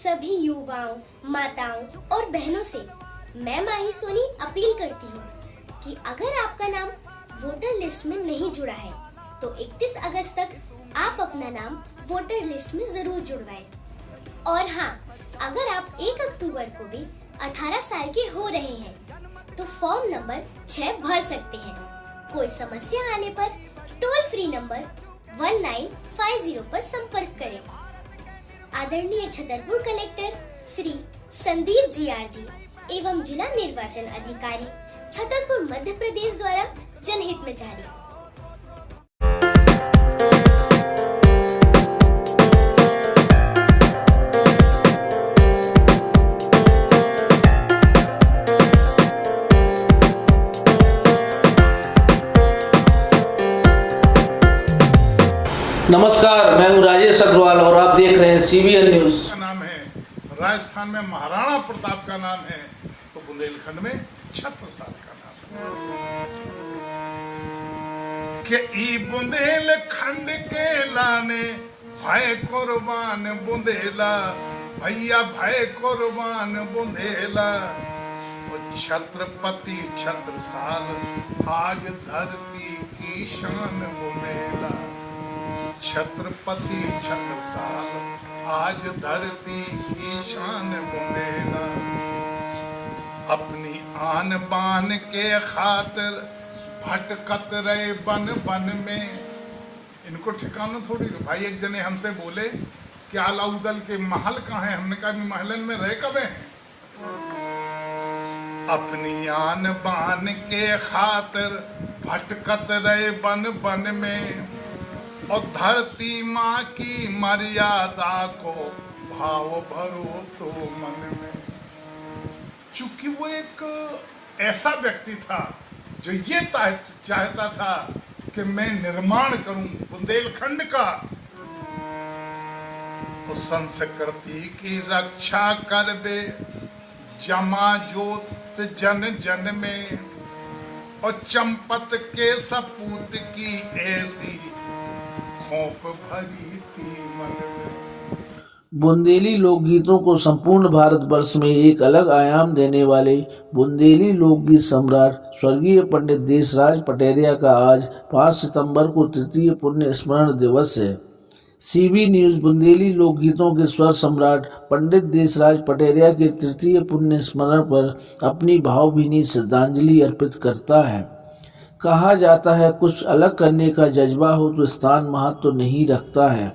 सभी युवाओं, माताओं और बहनों से मैं माही सोनी अपील करती हूँ कि अगर आपका नाम वोटर लिस्ट में नहीं जुड़ा है तो 31 अगस्त तक आप अपना नाम वोटर लिस्ट में जरूर जुड़वाएं। और हाँ, अगर आप 1 अक्टूबर को भी 18 साल के हो रहे हैं तो फॉर्म नंबर 6 भर सकते हैं। कोई समस्या आने पर टोल फ्री नंबर 1950 पर संपर्क करें। आदरणीय छतरपुर कलेक्टर श्री संदीप जी एवं जिला निर्वाचन अधिकारी छतरपुर मध्य प्रदेश द्वारा जनहित में जारी। नमस्कार, मैं हूं राजेश अग्रवाल और आप देख रहे हैं CBN न्यूज। का नाम है राजस्थान में महाराणा प्रताप का नाम है तो बुंदेलखंड में छत्रसाल का नाम है। कि ई बुंदेलखंड के लाने भाई कुर्बान बुंदेला, भैया भाई कुर्बान बुंदेला। तो छत्रपति छत्रसाल आज धरती की शान बुंदेला। छत्रपति छत्रसाल आज धरती की शान बुंदेला। अपनी आन बान के खातिर भटकत रहे बन बन में। इनको ठिकाना थोड़ी भाई। एक जने हमसे बोले कि अलाउदल के महल कहाँ है। हमने कहा महलन में रह कब हैं। अपनी आन बान के खातिर भटकत रहे बन बन में और धरती माँ की मर्यादा को भाव भरो तो मन में। चूंकि वो एक ऐसा व्यक्ति था जो ये चाहता था कि मैं निर्माण करूं बुंदेलखंड का। उस संस्कृति की रक्षा करबे जमा जोत जन जन में और चंपत के सपूत की ऐसी खोप भरी थी मन में। बुंदेली लोकगीतों को संपूर्ण भारतवर्ष में एक अलग आयाम देने वाले बुंदेली लोकगीत सम्राट स्वर्गीय पंडित देशराज पटेरिया का आज 5 सितंबर को तृतीय पुण्य स्मरण दिवस है। CB न्यूज बुंदेली लोकगीतों के स्वर सम्राट पंडित देशराज पटेरिया के तृतीय पुण्य स्मरण पर अपनी भावभीनी श्रद्धांजलि अर्पित करता है। कहा जाता है कुछ अलग करने का जज्बा हो तो स्थान महत्व तो नहीं रखता है।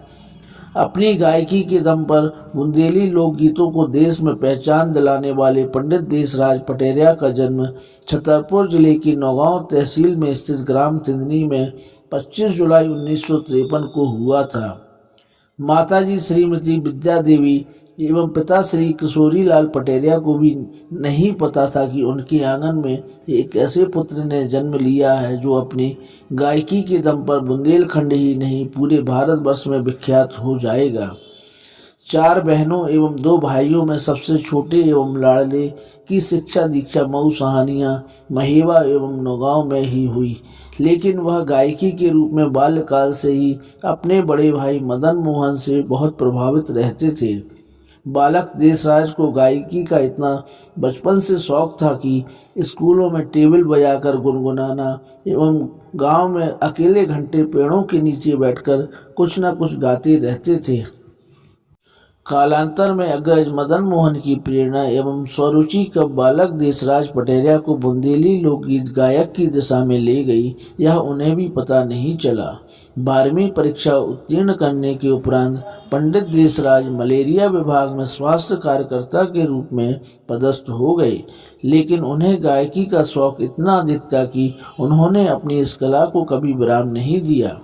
अपनी गायकी के दम पर बुंदेली लोकगीतों को देश में पहचान दिलाने वाले पंडित देशराज पटेरिया का जन्म छतरपुर जिले की नौगांव तहसील में स्थित ग्राम तिंदनी में 25 जुलाई 1953 को हुआ था। माताजी श्रीमती विद्या देवी एवं पिता श्री किशोरी लाल पटेरिया को भी नहीं पता था कि उनके आंगन में एक ऐसे पुत्र ने जन्म लिया है जो अपनी गायकी के दम पर बुंदेलखंड ही नहीं पूरे भारतवर्ष में विख्यात हो जाएगा। 4 बहनों एवं 2 भाइयों में सबसे छोटे एवं लाडले की शिक्षा दीक्षा मऊ सहानियाँ महेवा एवं नौगांव में ही हुई, लेकिन वह गायकी के रूप में बाल्यकाल से ही अपने बड़े भाई मदन मोहन से बहुत प्रभावित रहते थे। बालक देशराज को गायकी का इतना बचपन से शौक था कि स्कूलों में टेबल बजाकर गुनगुनाना एवं गांव में अकेले घंटे पेड़ों के नीचे बैठकर कुछ न कुछ गाते रहते थे। कालांतर में अग्रज मदन मोहन की प्रेरणा एवं स्वरुचि कब बालक देशराज पटेरिया को बुंदेली लोकगीत गायक की दिशा में ले गई, यह उन्हें भी पता नहीं चला। 12वीं परीक्षा उत्तीर्ण करने के उपरांत पंडित देशराज मलेरिया विभाग में स्वास्थ्य कार्यकर्ता के रूप में पदस्थ हो गए, लेकिन उन्हें गायकी का शौक इतना अधिक था कि उन्होंने अपनी इस कला को कभी विराम नहीं दिया।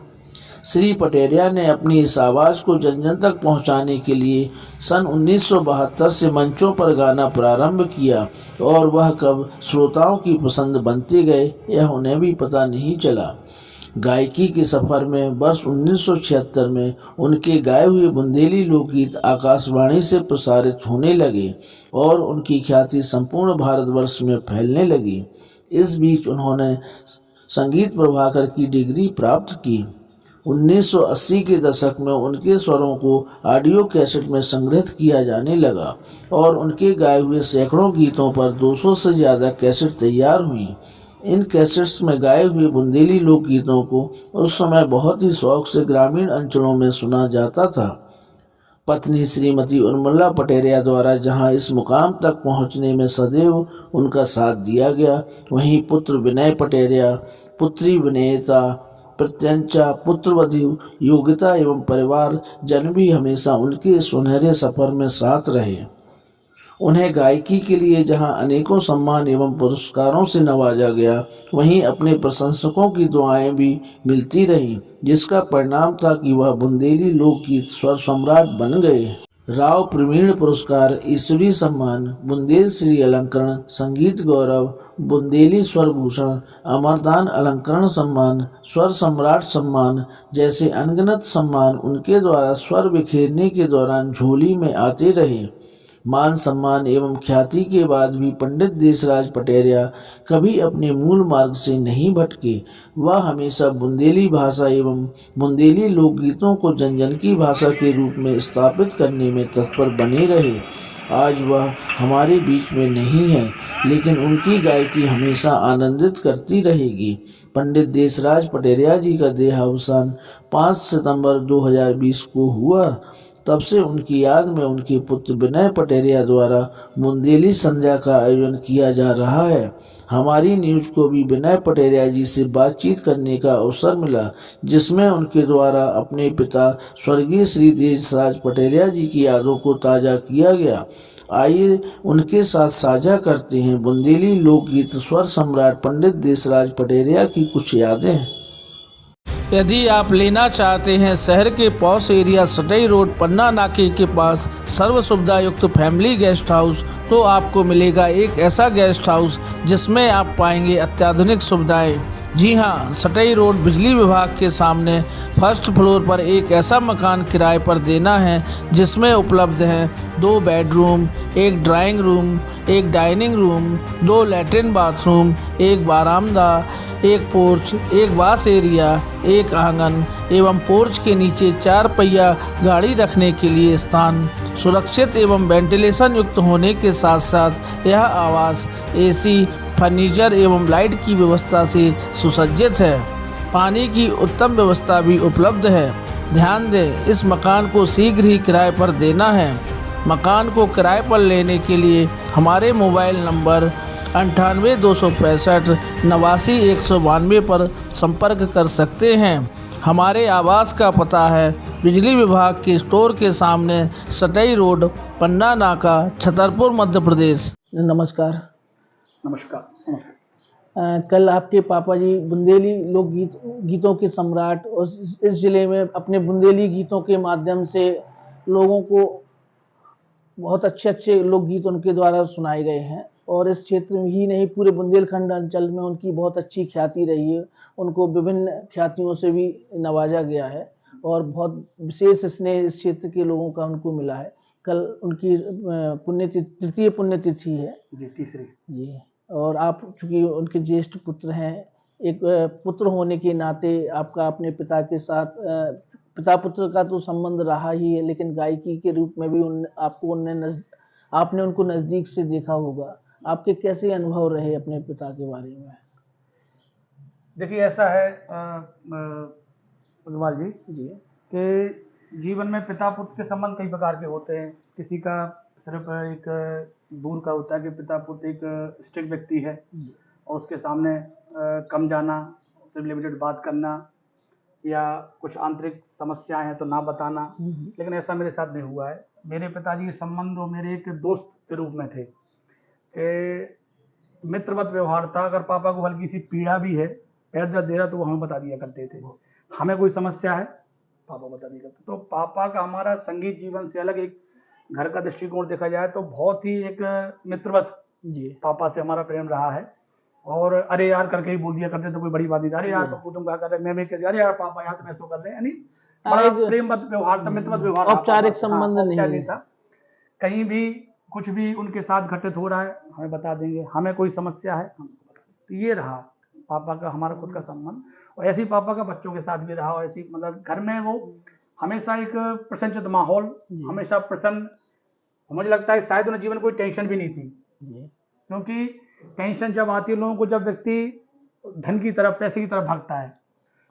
श्री पटेरिया ने अपनी इस आवाज़ को जन जन तक पहुंचाने के लिए सन 1972 से मंचों पर गाना प्रारंभ किया और वह कब श्रोताओं की पसंद बनते गए यह उन्हें भी पता नहीं चला। गायकी के सफर में वर्ष 1976 में उनके गाए हुए बुंदेली लोकगीत आकाशवाणी से प्रसारित होने लगे और उनकी ख्याति संपूर्ण भारतवर्ष में फैलने लगी। इस बीच उन्होंने संगीत प्रभाकर की डिग्री प्राप्त की। 1980 के दशक में उनके स्वरों को ऑडियो कैसेट में संग्रहित किया जाने लगा और उनके गाए हुए सैकड़ों गीतों पर 200 से ज़्यादा कैसेट तैयार हुई। इन कैसेट्स में गाए हुए बुंदेली लोकगीतों को उस समय बहुत ही शौक से ग्रामीण अंचलों में सुना जाता था। पत्नी श्रीमती उर्मिला पटेरिया द्वारा जहां इस मुकाम तक पहुंचने में सदैव उनका साथ दिया गया, वहीं पुत्र विनय पटेरिया, पुत्री विनयता, प्रत्यंचा, पुत्रवधू योगिता एवं परिवार जन भी हमेशा उनके सुनहरे सफर में साथ रहे। उन्हें गायकी के लिए जहां अनेकों सम्मान एवं पुरस्कारों से नवाजा गया, वहीं अपने प्रशंसकों की दुआएं भी मिलती रहीं, जिसका परिणाम था कि वह बुंदेली लोकगीत स्वर सम्राट बन गए। राव प्रवीण पुरस्कार, ईश्वरी सम्मान, बुंदेल श्री अलंकरण, संगीत गौरव, बुंदेली स्वर भूषण, अमरदान अलंकरण सम्मान, स्वर सम्राट सम्मान जैसे अनगिनत सम्मान उनके द्वारा स्वर बिखेरने के दौरान झोली में आते रहे। मान सम्मान एवं ख्याति के बाद भी पंडित देशराज पटेरिया कभी अपने मूल मार्ग से नहीं भटके। वह हमेशा बुंदेली भाषा एवं बुंदेली लोकगीतों को जन जन की भाषा के रूप में स्थापित करने में तत्पर बने रहे। आज वह हमारे बीच में नहीं है, लेकिन उनकी गायकी हमेशा आनंदित करती रहेगी। पंडित देशराज पटेरिया जी का देहावसान 5 सितंबर 2020 को हुआ। तब से उनकी याद में उनके पुत्र विनय पटेरिया द्वारा बुंदेली संध्या का आयोजन किया जा रहा है। हमारी न्यूज को भी विनय पटेरिया जी से बातचीत करने का अवसर मिला, जिसमें उनके द्वारा अपने पिता स्वर्गीय श्री देशराज पटेरिया जी की यादों को ताज़ा किया गया। आइए उनके साथ साझा करते हैं बुंदेली लोकगीत स्वर सम्राट पंडित देशराज पटेरिया की कुछ यादें। यदि आप लेना चाहते हैं शहर के पॉश एरिया सटई रोड पन्ना नाके के पास सर्व सुविधा युक्त फैमिली गेस्ट हाउस, तो आपको मिलेगा एक ऐसा गेस्ट हाउस जिसमें आप पाएंगे अत्याधुनिक सुविधाएं। जी हां, सटई रोड बिजली विभाग के सामने फर्स्ट फ्लोर पर एक ऐसा मकान किराए पर देना है जिसमें उपलब्ध हैं 2 bedroom, 1 drawing room, 1 dining room, 2 latrine bathroom, 1 बारामदा, 1 porch, 1 wash area, 1 आंगन एवं पोर्च के नीचे 4 पहिया गाड़ी रखने के लिए स्थान। सुरक्षित एवं वेंटिलेशन युक्त होने के साथ साथ यह आवास एसी, फर्नीचर एवं लाइट की व्यवस्था से सुसज्जित है। पानी की उत्तम व्यवस्था भी उपलब्ध है। ध्यान दें, इस मकान को शीघ्र ही किराए पर देना है। मकान को किराए पर लेने के लिए हमारे मोबाइल नंबर 98 265 89 192 पर संपर्क कर सकते हैं। हमारे आवास का पता है बिजली विभाग के स्टोर के सामने सटई रोड पन्ना नाका, छतरपुर, मध्य प्रदेश। नमस्कार। नमस्कार। कल आपके पापा जी बुंदेली गीतों के सम्राट और इस जिले में अपने बुंदेली गीतों के माध्यम से लोगों को बहुत अच्छे लोकगीत उनके द्वारा सुनाए गए हैं और इस क्षेत्र में ही नहीं पूरे बुंदेलखंड अंचल में उनकी बहुत अच्छी ख्याति रही है। उनको विभिन्न ख्यातियों से भी नवाजा गया है और बहुत विशेष स्नेह इस क्षेत्र के लोगों का उनको मिला है। कल उनकी तृतीय पुण्यतिथि है जी, तीसरी जी। और आप चूँकि उनके ज्येष्ठ पुत्र हैं, एक पुत्र होने के नाते आपका अपने पिता के साथ पिता पुत्र का तो संबंध रहा ही है, लेकिन गायकी के रूप में भी आपने उनको नज़दीक से देखा होगा। आपके कैसे अनुभव रहे अपने पिता के बारे में? देखिए, ऐसा है अग्रवाल जी कि जीवन में पिता पुत्र के संबंध कई प्रकार के होते हैं। किसी का सिर्फ एक दूर का होता है कि पिता पुत्र एक स्ट्रिक्ट व्यक्ति है और उसके सामने कम जाना, सिर्फ लिमिटेड बात करना या कुछ आंतरिक समस्याएं हैं तो ना बताना। लेकिन ऐसा मेरे साथ नहीं हुआ है। मेरे पिताजी के संबंध वो मेरे एक दोस्त के रूप में थे कि मित्रवत व्यवहार था। अगर पापा को हल्की सी पीड़ा भी है, पैर दर्द दे रहा, तो वो हमें बता दिया करते थे। हमें कोई समस्या है, पापा बता दिया करते। तो पापा का हमारा संगीत जीवन से अलग एक घर का दृष्टिकोण देखा जाए तो बहुत ही एक मित्रवत जी पापा से हमारा प्रेम रहा है। और अरे यार करके ही बोल दिया करते थे, कोई बड़ी बात नहीं। अरे यार पप्पू तुम क्या कर रहे, मैं कह अरे यार पापा यार तुम ऐसा कर रहे हैं। यानी बड़ा प्रेमवत व्यवहार था, मित्रवत व्यवहार, औपचारिक संबंध नहीं था। कहीं भी कुछ भी उनके साथ घटित हो रहा है हमें बता देंगे, हमें कोई समस्या है तो ये रहा पापा का हमारा खुद का संबंध, और ऐसे ही पापा का बच्चों के साथ भी रहा, और ऐसी मतलब घर में वो हमेशा एक प्रसन्नचित्त माहौल, हमेशा प्रसन्न। मुझे लगता है शायद उन्हें जीवन कोई टेंशन भी नहीं थी, क्योंकि टेंशन जब आती है लोगों को, जब व्यक्ति धन की तरफ, पैसे की तरफ भागता है।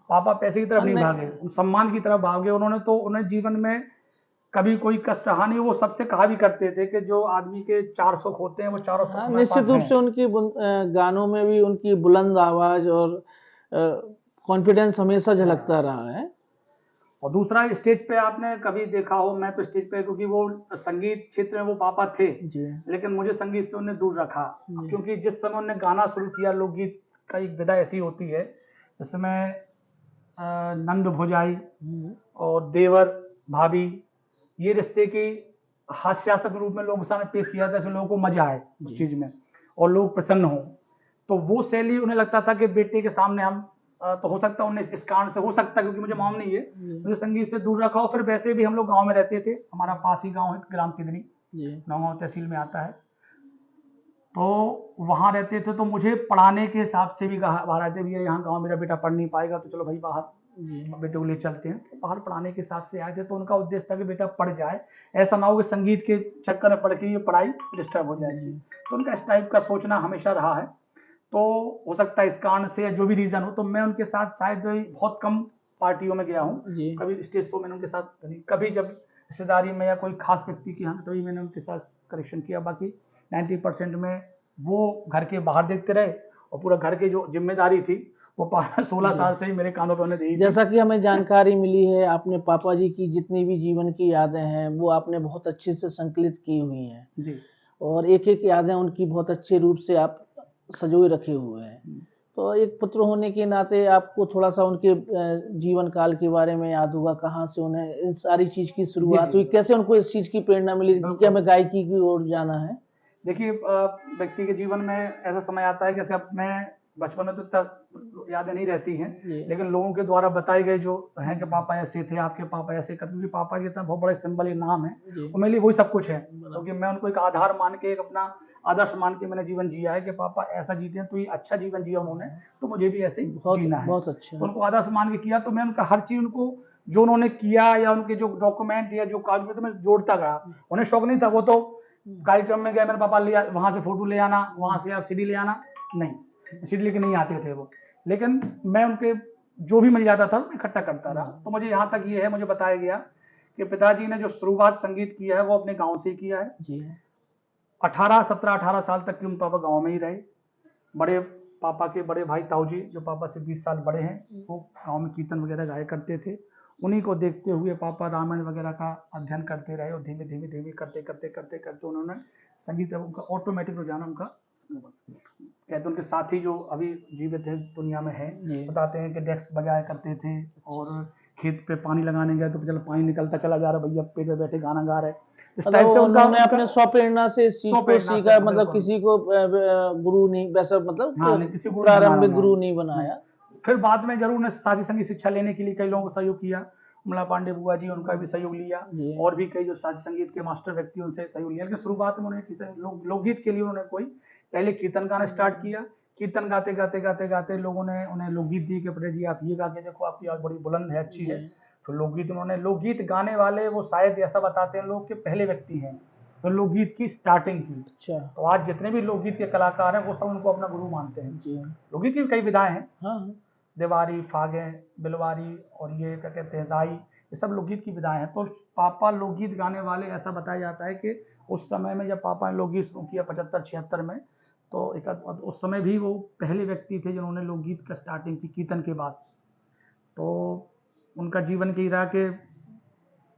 पापा पैसे की तरफ नहीं भागे, सम्मान की तरफ भागे उन्होंने, तो उन्हें जीवन में कभी कोई कष्ट रहा नहीं। वो सबसे कहा भी करते थे कि जो आदमी के 4 सुख होते हैं वो चारों सुख हमारे निश्चित पास रूप हैं। से उनकी गानों में भी उनकी बुलंद आवाज और कॉन्फिडेंस हमेशा झलकता रहा है। और दूसरा, स्टेज पे आपने कभी देखा हो, मैं तो स्टेज पे, क्योंकि वो संगीत क्षेत्र में वो पापा थे, जी लेकिन मुझे संगीत से उन्हें दूर रखा, जी। क्योंकि जिस समय उन्होंने गाना शुरू किया, लोकगीत का एक विधा ऐसी होती है जिसमें नंद भोजाई और देवर भाभी, ये रिश्ते की हास्यास्पद रूप में लोगों के सामने पेश किया था, इसमें लोगों को मजा आए उस चीज में और लोग प्रसन्न हो। तो वो शैली उन्हें लगता था कि बेटे के सामने हम तो हो सकता है उन्हें इस कारण से, हो सकता है क्योंकि मुझे मालूम नहीं है, मुझे संगीत से दूर रखा। और फिर वैसे भी हम लोग गांव में रहते थे, हमारा पास ही गांव है, ग्राम किदनी, नौगांव तहसील में आता है, तो वहां रहते थे। तो मुझे पढ़ाने के हिसाब से भी बाहर आते, भैया यहाँ गाँव मेरा बेटा पढ़ नहीं पाएगा, तो चलो भाई बाहर बेटे को ले चलते हैं। तो बाहर पढ़ाने के हिसाब से आए थे, तो उनका उद्देश्य था कि बेटा पढ़ जाए, ऐसा ना हो कि संगीत के चक्कर में पढ़ के ये पढ़ाई डिस्टर्ब हो जाएगी। तो उनका इस टाइप का सोचना हमेशा रहा है। तो हो सकता है इस कारण से, जो भी रीजन हो, तो मैं उनके साथ शायद बहुत कम पार्टियों में गया हूँ, कभी स्टेज शो मैंने उनके साथ, कभी जब रिश्तेदारी में या कोई खास व्यक्ति की यहाँ, तभी मैंने उनके साथ करेक्शन किया। बाकी 90% में वो घर के बाहर देखते रहे, और पूरा घर की जो जिम्मेदारी थी वो 16 साल से ही मेरे कानों पे उन्हें दी। जैसा कि हमें जानकारी मिली है, आपने पापा जी की जितनी भी जीवन की यादें हैं वो आपने बहुत अच्छे से संकलित की हुई हैं जी, और एक एक यादें उनकी बहुत अच्छे रूप से आप सजोए रखे हुए हैं। तो एक पुत्र होने के नाते आपको थोड़ा सा उनके जीवन काल के बारे में याद होगा, कहाँ से उन्हें इन सारी चीज की शुरुआत हुई, कैसे उनको इस चीज की प्रेरणा मिली कि हमें गायकी की ओर जाना है। देखिए, व्यक्ति के जीवन में ऐसा समय आता है, जैसे अब मैं बचपन में तो तक यादें नहीं रहती हैं, लेकिन लोगों के द्वारा बताए गए जो हैं कि पापा ऐसे थे, आपके पापा ऐसे करते, क्योंकि पापा के इतना बहुत बड़े सिंबल नाम है, और मेरे लिए वही सब कुछ है, क्योंकि मैं उनको एक आधार मान के, एक अपना आदर्श मान के मैंने जीवन जिया है कि पापा ऐसा जीते हैं, तो ये अच्छा जीवन जिया उन्होंने, तो मुझे भी ऐसे ही जीना है। बहुत अच्छा। तो उनको आदर्श मान के किया, तो मैं उनका हर चीज, उनको जो उन्होंने किया या उनके जो डॉक्यूमेंट या जो कागज में, तो मैं जोड़ता गया। उन्हें शौक नहीं था, वो तो कार्यक्रम में गए, मेरे पापा लिया, वहां से फोटो ले आना, वहां से आप सीडी ले आना, नहीं, सीडी लेके नहीं आते थे वो, लेकिन मैं उनके जो भी मिल जाता था इकट्ठा करता रहा। तो मुझे यहाँ तक ये है, मुझे बताया गया कि पिताजी ने जो शुरुआत संगीत किया है वो अपने गांव से ही किया है। 17-18 साल तक के उन पापा गांव में ही रहे। बड़े पापा के बड़े भाई ताऊ जी, जो पापा से 20 साल बड़े हैं, वो गांव में कीर्तन वगैरह गाया करते थे। उन्हीं को देखते हुए पापा रामायण वगैरह का अध्ययन करते रहे, और धीमे धीमे धीमे करते करते करते करते उन्होंने संगीत, उनका ऑटोमेटिक रुझान उनका, कहते उनके साथी जो अभी जीवित है दुनिया में है, बताते हैं कि डेस्क बजाया करते थे, और खेत पे पानी लगाने गए तो चलो पानी निकलता चला जा रहा, भैया पेड़ पे बैठे गाना गा रहे। इस टाइप से उन्होंने अपने स्वप्रेरणा से इस चीज को सीखा, मतलब किसी को गुरु नहीं, वैसा मतलब किसी को प्रारंभिक गुरु नहीं बनाया। फिर बाद में जरूर उन्हें शास्त्रीय संगीत शिक्षा लेने के लिए कई लोगों को सहयोग किया, कमला पांडे बुआ जी, उनका भी सहयोग लिया, और भी कई जो शास्त्रीय संगीत के मास्टर व्यक्ति, उनसे सहयोग लिया। लेकिन शुरुआत में उन्होंने किसी लोकगीत के लिए उन्होंने कोई पहले कीर्तन गाना स्टार्ट किया। कीर्तन गाते गाते गाते गाते लोगों ने उन्हें लोकगीत दी कि प्रभु जी आप ये गा के देखो, आपकी आवाज बड़ी बुलंद है, अच्छी है। तो लोकगीत, उन्होंने लोकगीत गाने वाले वो शायद ऐसा बताते हैं लोग के पहले व्यक्ति हैं तो लोकगीत की स्टार्टिंग की। अच्छा। तो आज जितने भी लोकगीत के कलाकार हैं वो सब उनको अपना गुरु मानते हैं। लोकगीत की कई विधाएं हैं, देवारी, फागे, बिलवारी, और ये क्या कहते हैं, दाई, ये सब लोकगीत की विधाएं हैं। तो पापा लोकगीत गाने वाले, ऐसा बताया जाता है कि उस समय में जब पापा ने लोकगीत शुरू किया 75-76 में, तो उस समय भी वो पहले व्यक्ति थे जिन्होंने लोकगीत का स्टार्टिंग की कीर्तन के बाद। तो उनका जीवन की रहा कि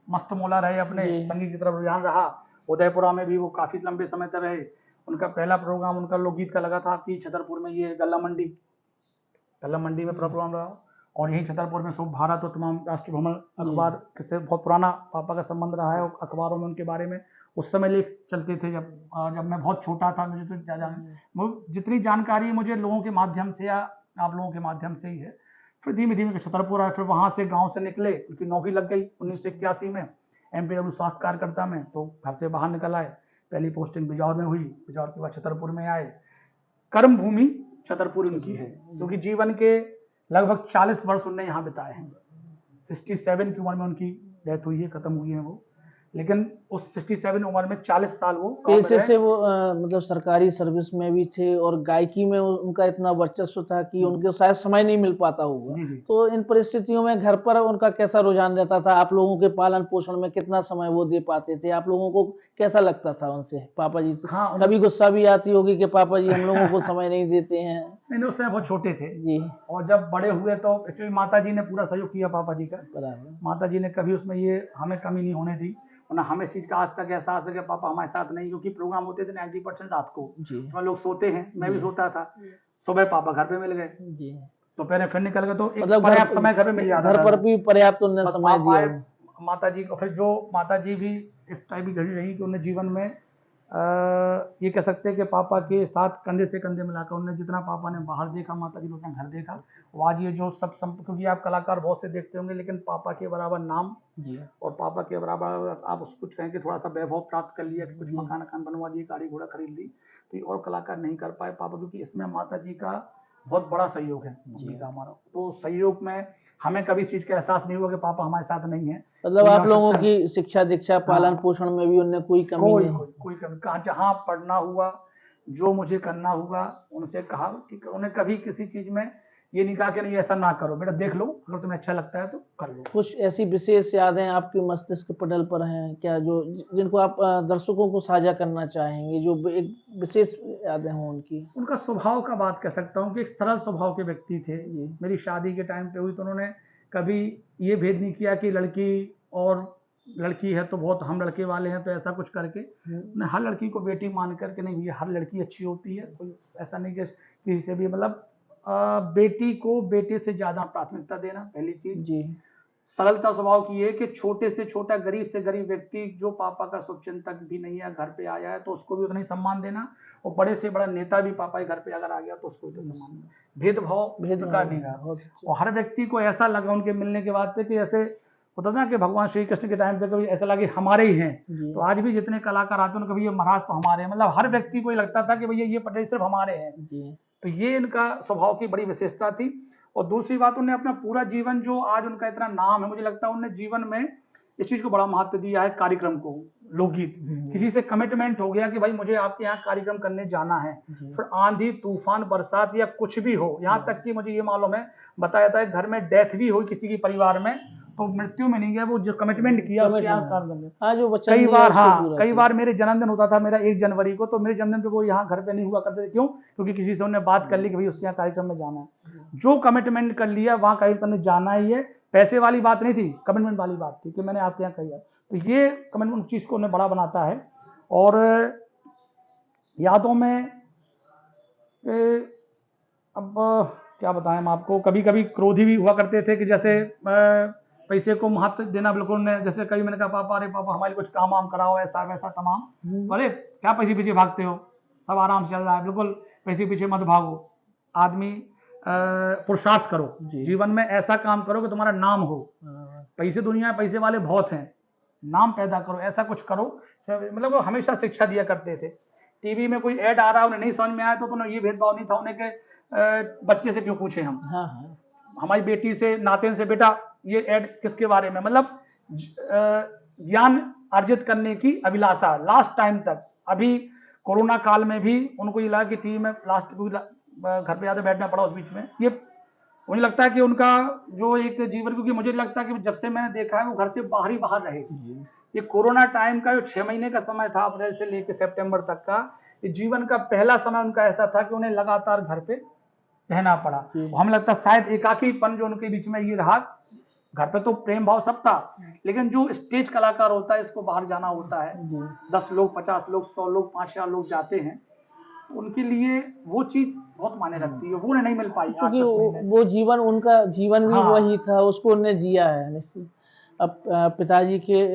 मस्त मौला रहे, अपने संगीत की तरफ रुझान रहा। उदयपुरा में भी वो काफी लंबे समय तक रहे। उनका पहला प्रोग्राम उनका लोकगीत का लगा था आपकी छतरपुर में, ये गल्ला मंडी में प्रोग्राम रहा, और यही छतरपुर में शुभ भारत और तमाम राष्ट्र भ्रमण अखबार से बहुत पुराना पापा का संबंध रहा है, और अखबारों में उनके बारे में उस समय लेख चलते थे जब मैं बहुत छोटा था। मुझे तो जितनी जानकारी मुझे लोगों के माध्यम से या आप लोगों के माध्यम से ही है। फिर धीमे धीमे छतरपुर आए, फिर वहाँ से गाँव से निकले, उनकी नौकरी लग गई 1981 में MPW स्वास्थ्य कार्यकर्ता में। तो घर से बाहर निकल आए, पहली पोस्टिंग बिजौर में हुई, बिजौर के बाद छतरपुर में आए। कर्म भूमि छतरपुर उनकी है, क्योंकि जीवन के लगभग 40 वर्ष उनने यहाँ बिताए हैं। 67 की उम्र में उनकी डेथ हुई है, खत्म हुई है वो, लेकिन उस 67 उम्र में 40 साल वो काम पेशे रहे। से वो मतलब सरकारी सर्विस में भी थे और गायकी में उनका इतना वर्चस्व था कि उनको शायद समय नहीं मिल पाता होगा। जी, जी। तो इन परिस्थितियों में घर पर उनका कैसा रुझान रहता था? आप लोगों के पालन पोषण में कितना समय वो दे पाते थे? आप लोगों को कैसा लगता था उनसे, पापा जी से? हाँ, कभी गुस्सा भी आती होगी कि पापा जी हम लोगों को समय नहीं देते हैं? नहीं, उस समय बहुत छोटे थे जी, और जब बड़े हुए तो एक्चुअली माता जी ने पूरा सहयोग किया पापा जी का। बराबर। माता जी ने कभी उसमें ये हमें कमी नहीं होने दी, और हमें इस चीज़ का आज तक एहसास है कि पापा हमारे साथ नहीं, क्योंकि प्रोग्राम होते थे 90% रात को, जी, उसमें लोग सोते हैं, मैं भी जी। सोता था। सुबह पापा घर पे मिल गए, जी, दोपहर में फिर निकल गए, तो एक मतलब पर्याप्त समय घर पे मिल जाता घर था। पर भी पर्याप्त उन्होंने बस समय पापा दिया आए, हो। माता जी को, फिर जो माता जी भी इस टाइप की घड़ी रही कि उन्हें जीवन में ये कह सकते हैं कि पापा के साथ कंधे से कंधे मिलाकर उन्होंने जितना पापा ने बाहर देखा, माता जी ने उतना घर देखा। वो आज ये जो सब क्योंकि आप कलाकार बहुत से देखते होंगे, लेकिन पापा के बराबर नाम जी, और पापा के बराबर आप उसको कुछ कहें कि थोड़ा सा वैभव प्राप्त कर लिया, कि कुछ जी। मकान बनवा दिए, गाड़ी घोड़ा खरीद ली, तो ये और कलाकार नहीं कर पाए पापा, क्योंकि इसमें माता जी का बहुत बड़ा सहयोग है, मम्मी का हमारा। तो सहयोग में हमें कभी इस चीज़ का एहसास नहीं हुआ कि पापा हमारे साथ नहीं है। मतलब कोई आप लोगों आवश्यकता की शिक्षा दीक्षा पालन हाँ। पोषण में भी उनने कोई कमी कोई नहीं। कोई कमी कहा, जहाँ पढ़ना हुआ, जो मुझे करना हुआ, उनसे कहा, ठीक है। उन्हें कभी किसी चीज़ में ये नहीं कहा कि नहीं ऐसा ना करो बेटा, देख लो, अगर तुम्हें अच्छा लगता है तो कर लो। कुछ ऐसी विशेष यादें आपके मस्तिष्क पटल पर हैं क्या, जो जिनको आप दर्शकों को साझा करना चाहेंगे, जो एक विशेष यादें हों उनकी? उनका स्वभाव का बात कह सकता हूँ कि एक सरल स्वभाव के व्यक्ति थे। जी। मेरी शादी के टाइम पे हुई तो उन्होंने कभी ये भेद नहीं किया कि लड़की और लड़की है तो बहुत हम लड़के वाले हैं, तो ऐसा कुछ करके उन्हें हर लड़की को बेटी मान करके, नहीं भैया हर लड़की अच्छी होती है, कोई ऐसा नहीं कि किसी से भी, मतलब बेटी को बेटे से ज़्यादा प्राथमिकता देना पहली चीज़। जी, सरलता स्वभाव की है कि छोटे से छोटा, गरीब से गरीब व्यक्ति जो पापा का शुभचिंतक भी नहीं है, घर पे आया है तो उसको भी उतना ही सम्मान देना, और बड़े से बड़ा नेता भी पापा के घर पे अगर आ गया तो उसको भी सम्मान देना। भेदभाव प्रकार नहीं रहा, बहुत अच्छा। और हर व्यक्ति को ऐसा लगा उनके मिलने के बाद से कि ऐसे होता ना कि भगवान श्री कृष्ण के टाइम पे कभी ऐसा लगे हमारे ही हैं। जी। तो आज भी जितने कलाकार आते हैं कभी ये महाराज तो हमारे हैं, मतलब हर व्यक्ति को ये लगता था कि भैया ये पटेल सिर्फ हमारे हैं। जी, तो ये इनका स्वभाव की बड़ी विशेषता थी। और दूसरी बात, उन्हें अपना पूरा जीवन, जो आज उनका इतना नाम है, मुझे लगता है उन्होंने जीवन में इस चीज को बड़ा महत्व दिया है, कार्यक्रम को, लोकगीत। किसी से कमिटमेंट हो गया कि भाई मुझे आपके यहाँ कार्यक्रम करने जाना है, फिर आंधी तूफान बरसात या कुछ भी हो, यहाँ तक कि मुझे ये मालूम है, बताया था घर में डेथ भी हो किसी की परिवार में, तो मृत्यु में नहीं गया, वो जो कमिटमेंट किया उसके यहाँ काम करने। हाँ, जो बच्चा कई दिया बार, उसको हाँ, पूरा कई किया। बार मेरे जन्मदिन होता था मेरा 1 जनवरी को, तो मेरे जन्मदिन पे वो यहाँ घर पे नहीं हुआ करते थे। क्यों? क्योंकि किसी से उन्होंने बात कर ली कि भाई उसके यहाँ कार्यक्रम में जाना है। जो कमिटमेंट कर लिया वहाँ कार्यक्रम में जाना ही है, पैसे वाली बात नहीं थी, कमिटमेंट वाली बात थी कि मैंने आपके यहाँ किया। तो ये कमिटमेंट चीज़ को उन्हें बड़ा बनाता है। और यादों में अब क्या बताएं हम आपको, कभी कभी क्रोधी भी हुआ करते थे कि जैसे पैसे को महत्व देना बिल्कुल ने, जैसे कभी मैंने कहा पापा, अरे पापा हमारे कुछ काम वाम कराओ, ऐसा वैसा तमाम। अरे क्या पैसे पीछे भागते हो, सब आराम से चल रहा है, बिल्कुल पैसे पीछे मत भागो, आदमी पुरुषार्थ करो, जीवन में ऐसा काम करो कि तुम्हारा नाम हो। पैसे, दुनिया में पैसे वाले बहुत हैं, नाम पैदा करो, ऐसा कुछ करो। मतलब वो हमेशा शिक्षा दिया करते थे। टीवी में कोई ऐड आ रहा है, उन्हें नहीं समझ में आया तो उन्हें ये भेदभाव नहीं था उन्हें के बच्चे से क्यों पूछे हम, हमारी बेटी से, नाते से, बेटा ये ऐड किसके बारे में, मतलब ज्ञान अर्जित करने की अभिलाषा लास्ट टाइम तक। अभी कोरोना काल में भी उनको ये लगा कि टीवी में लास्ट घर पे ज़्यादा बैठना पड़ा उस बीच में। ये मुझे लगता है कि उनका जो एक जीवन, क्योंकि मुझे लगता है कि जब से मैंने देखा है वो घर से बाहर ही बाहर रहे। ये कोरोना टाइम का जो 6 महीने का समय था, अप्रैल से लेकर सितंबर तक का, ये जीवन का पहला समय उनका ऐसा था कि उन्हें लगातार घर पे रहना पड़ा। हमें लगता है शायद एकाकीपन जो उनके बीच में ये रहा, घर पे तो प्रेम भाव सब था, लेकिन जो स्टेज कलाकार होता है इसको बाहर जाना होता है, 10 लोग, 50 लोग, 100 लोग, 5,000 लोग जाते हैं, उनके लिए वो चीज बहुत मायने रखती है, वो नहीं मिल पाई। क्योंकि वो जीवन, उनका जीवन भी वही था, उसको उन्होंने जिया है निश्चित। अब पिताजी के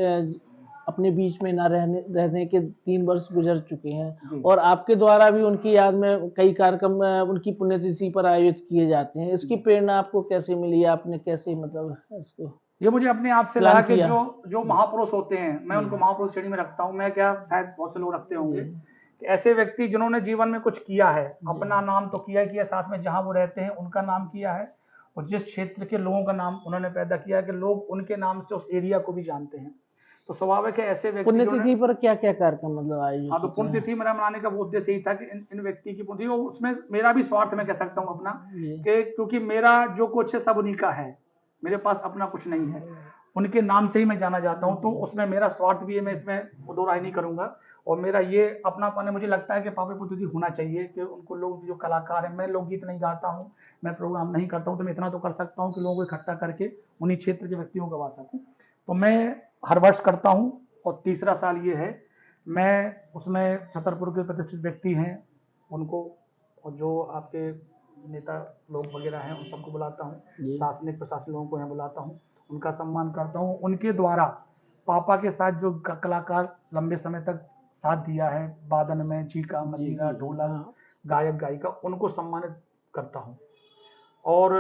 अपने बीच में ना रहने के 3 वर्ष गुजर चुके हैं, और आपके द्वारा भी उनकी याद में कई कार्यक्रम उनकी पुण्यतिथि पर आयोजित किए जाते हैं। इसकी प्रेरणा आपको कैसे मिली, आपने कैसे मतलब इसको? ये मुझे अपने आप से लगा कि जो महापुरुष होते हैं, मैं उनको महापुरुष श्रेणी में रखता हूँ। मैं क्या, शायद बहुत से लोग रखते होंगे कि ऐसे व्यक्ति जिन्होंने जीवन में कुछ किया है, अपना नाम तो किया ही किया, साथ में जहां वो रहते हैं उनका नाम किया है, और जिस क्षेत्र के लोगों का नाम उन्होंने पैदा किया है कि लोग उनके नाम से उस एरिया को भी जानते हैं। तो स्वाभाविक है ऐसे व्यक्ति पुण्यतिथि पर क्या क्या कार्यक्रम मतलब आयोजित हाँ, तो होते हैं? पुण्यतिथि मेरा मनाने का वो उद्देश्य यही था कि इन व्यक्ति की पुण्यतिथि, और उसमें मेरा भी स्वार्थ मैं कह सकता हूँ अपना, कि क्योंकि मेरा जो कुछ है सब उन्हीं का है, मेरे पास अपना कुछ नहीं है, उनके नाम से ही मैं जाना जाता हूँ, तो उसमें मेरा स्वार्थ भी है, मैं इसमें दो राय नहीं करूंगा। और मेरा ये अपनापन है, मुझे लगता है कि पापा पुण्यतिथि होना चाहिए, कि उनको लोग जो कलाकार हैं, मैं लोकगीत नहीं गाता हूँ, मैं प्रोग्राम नहीं करता हूँ, तो मैं इतना तो कर सकता हूँ कि लोगों को इकट्ठा करके उन्हीं क्षेत्र के व्यक्तियों को गवा सकूँ। तो मैं हर वर्ष करता हूँ, और तीसरा साल ये है, मैं उसमें छतरपुर के प्रतिष्ठित व्यक्ति हैं उनको, और जो आपके नेता लोग वगैरह हैं उन सबको बुलाता हूँ, शासनिक प्रशासनिक लोगों को यहाँ बुलाता हूँ, उनका सम्मान करता हूँ। उनके द्वारा पापा के साथ जो कलाकार लंबे समय तक साथ दिया है, वादन में चीका मजीरा ढोलक गायक गायिका, उनको सम्मानित करता हूँ। और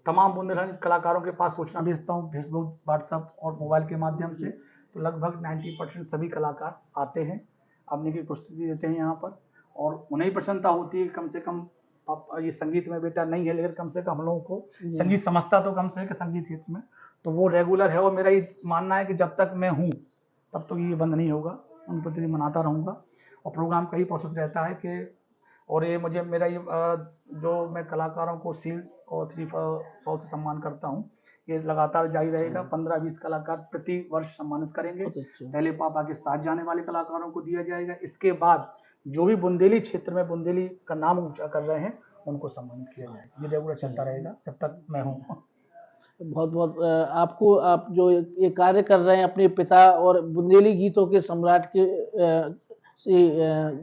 तमाम बुंदेलखंड कलाकारों के पास सूचना भेजता हूँ, फेसबुक, व्हाट्सएप और मोबाइल के माध्यम से, तो लगभग 90% सभी कलाकार आते हैं, अपनी की प्रस्तुति देते हैं यहाँ पर, और उन्हें ही प्रसन्नता होती है कि कम से कम ये संगीत में बेटा नहीं है, लेकिन कम से कम हम लोगों को संगीत समझता तो कम से कम संगीत क्षेत्र में, तो वो रेगुलर है। और मेरा ये मानना है कि जब तक मैं हूँ तब तक ये बंद नहीं होगा, उन पर मनाता रहूँगा। और प्रोग्राम का ही प्रोसेस रहता है कि, और ये मुझे मेरा ये जो मैं कलाकारों को शील्ड और श्रीफल 100 से सम्मान करता हूँ, ये लगातार जारी रहेगा। 15-20 कलाकार प्रति वर्ष सम्मानित करेंगे। पहले पापा के साथ जाने वाले कलाकारों को दिया जाएगा, इसके बाद जो भी बुंदेली क्षेत्र में बुंदेली का नाम ऊंचा कर रहे हैं उनको सम्मानित किया जाएगा। ये रेगुलर चलता रहेगा जब तक मैं हूँ। बहुत बहुत आपको, आप जो ये कार्य कर रहे हैं अपने पिता और बुंदेली गीतों के सम्राट के श्री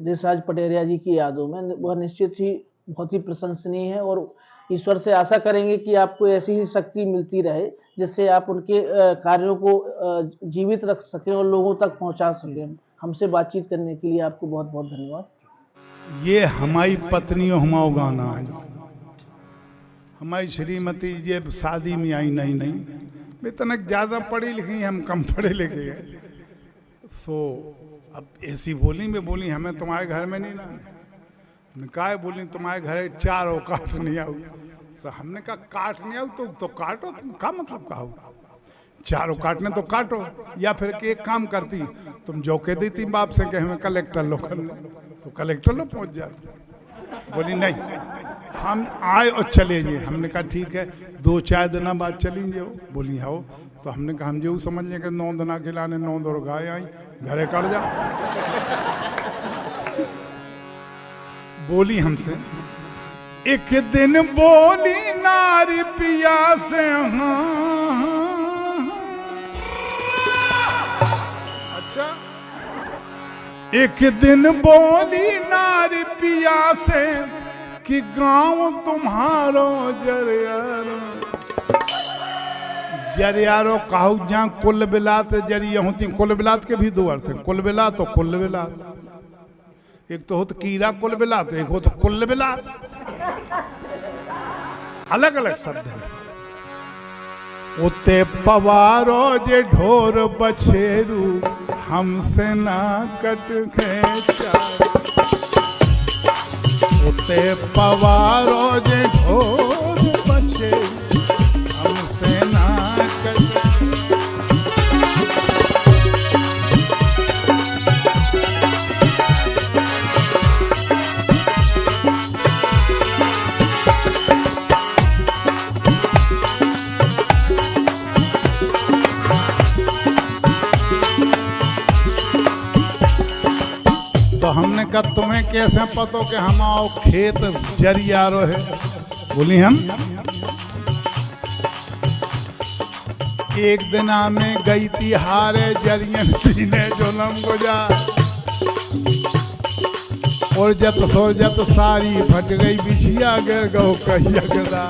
देशराज पटेरिया जी की यादों में, वह निश्चित ही बहुत ही प्रशंसनीय है, और ईश्वर से आशा करेंगे कि आपको ऐसी ही शक्ति मिलती रहे जिससे आप उनके कार्यों को जीवित रख सकें और लोगों तक पहुंचा सकें। हमसे बातचीत करने के लिए आपको बहुत बहुत धन्यवाद। ये हमारी पत्नियों हमारा गाना है, हमारी श्रीमती जी शादी में आई नहीं, इतना ज़्यादा पढ़ी लिखी, हम कम पढ़े लिखे हैं। सो अब ऐसी बोली में बोली, हमें तुम्हारे घर में नहीं ना, काय बोली तुम्हारे घर 4 और काट नहीं आओ। सो हमने कहा काट नहीं आओ तो काटो, तुम का मतलब का हो, 4 काटने तो काटो, या फिर एक काम करती तुम जो कह देती बाप से कि हमें कलेक्टर लो कर लो, तो कलेक्टर लो पहुंच जाते। बोली नहीं, हम आए और चले गए। हमने कहा ठीक है, 2-4 दिन बाद चली जाओ। बोली आओ, तो हमने कहा हम जो समझ लें कि 9 दिन खिलाने 9 दौड़ गाय आई, घरे कट जा। बोली हमसे एक दिन बोली नारी पिया से, अच्छा एक दिन बोली नारी पिया से कि गांव तुम्हारो जरियारो कहू जहाँ कुल बिलात जरिया होती। कुल बिलात के भी 2 अर्थ हैं, कुल बिलात और कुल बिलात। एक तो होता कीड़ा कुल बिलात, एक होता कुल बिलात, अलग अलग शब्द है। उते पवारो जे ढोर बछेरू हमसे ना कट खेचा, उते पवारो जे ढोर बछेरू हमसे ना कट। तो हमने कहा तुम्हें कैसे पता कि हम आओ खेत जरियारो है। बोली हम एक दिन में गई थी हारे जरियन पीने जोलम गुजा, और जत सारी फट गई बिछिया गिर गो कहिया गदा।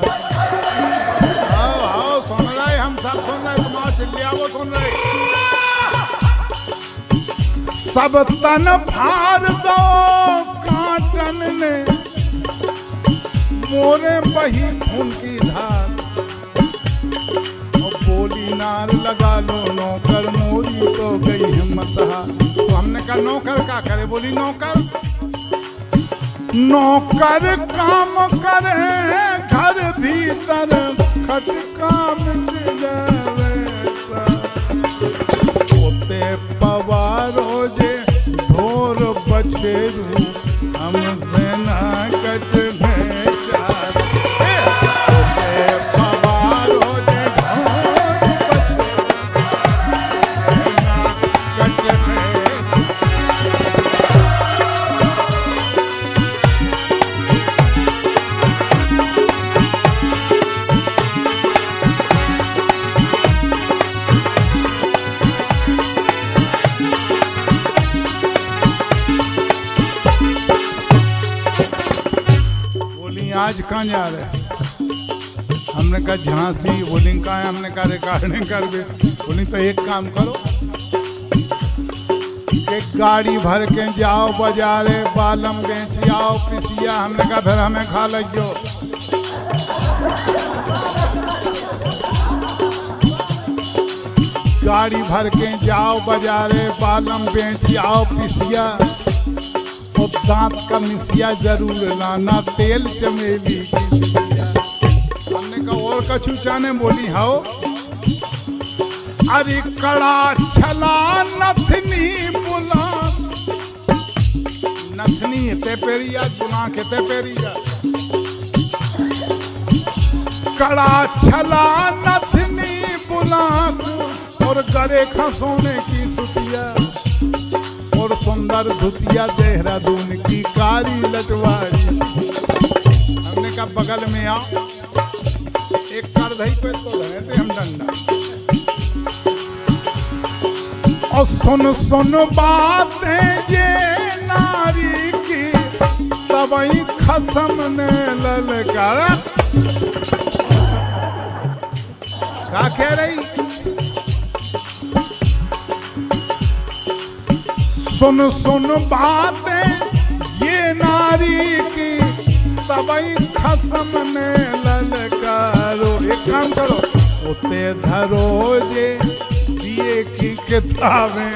आओ सुन रहे, हम सब सुन रहे, तुम्हारा चिल्लिया वो सुन रहे। सब तन फाड़ दो काटन ने, मोरे बही खून की धार, और बोली बोली नार लगा लो नौकर मोरी तो गई हिम्मत हार। तो हमने कहा नौकर क्या करे? बोली नौकर काम करे घर भीतर खटका मिट जावे होते पवारो जे ढोर बछेरू हमसे ना कट में चार। होते पवारो जे ढोर बछेरू ना कट में। आज कहाँ जा रहे हैं? हमने कहा झांसी। बोली कहाँ है? हमने कहा रिकॉर्डिंग कर दे। बोली तो एक काम करो, एक गाड़ी भर के जाओ बाजारे बालम बेच आओ पिसिया। हमने कहा फिर हमें खा लगियो। गाड़ी भर के जाओ बाजारे बालम बेच आओ पिसिया। और दांत का मिसिया जरूर लाना तेल चमेली की सिया। हमने कहा और कछु चाने? बोली हाओ। अरे कड़ा छला नथनी बुला नथनी ते पेरिया बुला के ते पेरिया। कड़ा छला नथनी बुला और गरे खसोने की सुतिया और सुंदर धुतिया देहरादून की कारी लटवारी। हमने कहा बगल में आओ, एक कर दही पे तो रहते हम डंडा। और सुन सुन बातें ये नारी की तबई खसम ने ललकार। क्या कह रही? सुन सुन बातें ये नारी की तबई खसम ने ललकारो। एक काम करो, उते धरो जे दिए की किताबें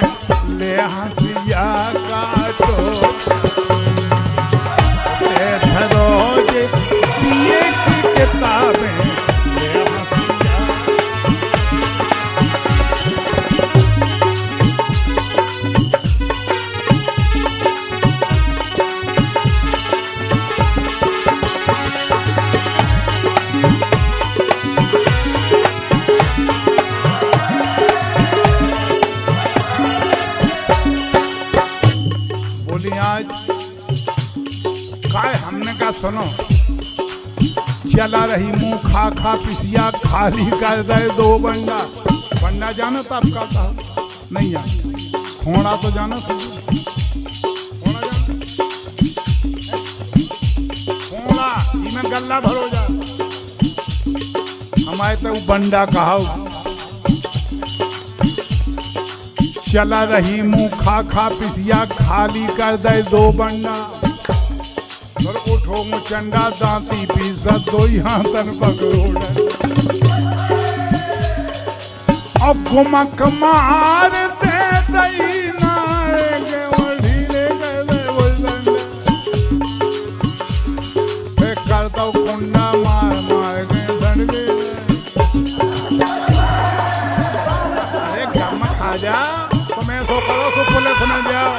ले हंसिया काटो। उते धरो जे दिए की किताबें ले हंसिया। हमने कहा सुनो, चला रही मुंह खा खा पिसिया खाली कर दे दो बंडा। बंडा जाना था आपका? था नहीं जाना। खोड़ा तो जाना था? खोड़ा जाना? खोड़ा इसमें गल्ला भरो जा। हमारे तो बंडा कहा। चला रही मुंह खा खा पिसिया खाली कर दे दो बंडा। और उठो मुचंडा दांती पीसा दो यहाँ तन पकड़ोड़। अब घुमक मार दे दई नारे के ढीले गए बोलन। फिर कर दो कुंडा मार मार के सड़गे। अरे घर में खा जा तुम्हें सो करो तो पुलिस में जाओ।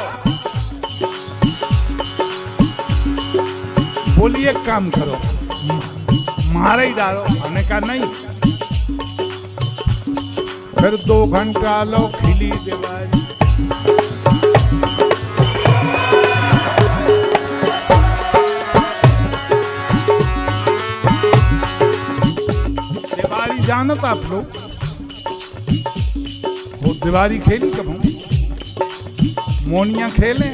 बोलिए काम करो, मारे ही डालो। हमने कहा नहीं। फिर 2 घंटा लो खिली दीवारी। दीवारी जानत आप लोग? वो दीवारी खेली कब हम? मोनिया खेले।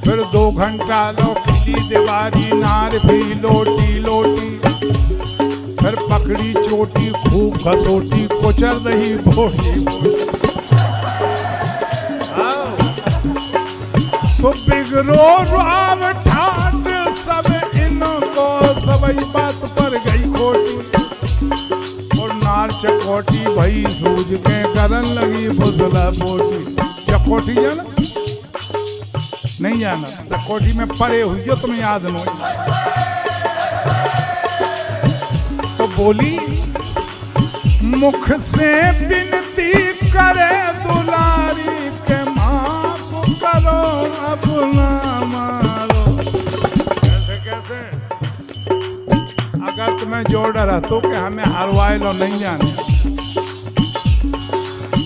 फिर 2 घंटा लो खिली दीवारी नार भी लोटी लोटी। फिर पकड़ी चोटी खूब घसोटी कुचल रही बोटी। तो बिगड़ो राम ठाट सब इनको सबई बात पर गई खोटी, और नार चकोटी भई सूझ के करन लगी फुसला पोटी। चकोटी जाना नहीं जाना, चकोटी में पड़े हुई जो तुम्हें याद नहीं। तो बोली मुख से विनती करे दुलारी के माफ करो अपना मारो। कैसे कैसे अगर तुम्हें जोड़ रहा तो कि हमें हरवाए लो नहीं जाने,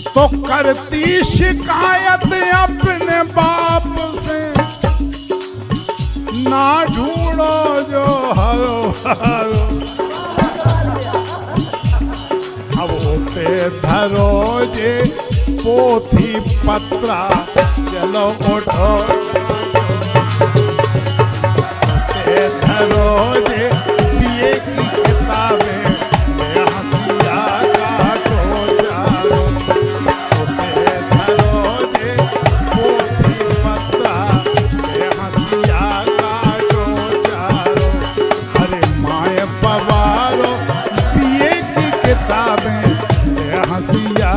तो करती शिकायत अपने बाप से, ना ढूंढो जो हरो हरो। अब होते धरो जे पोथी पत्रा, चलो उठो होते धरो जे पिए की किताबें, हंसिया काटो चारो। होते धरो जे पोथी पत्रा, हंसिया काटो चारो। अरे माए पवारो पिए की किताबें, हंसिया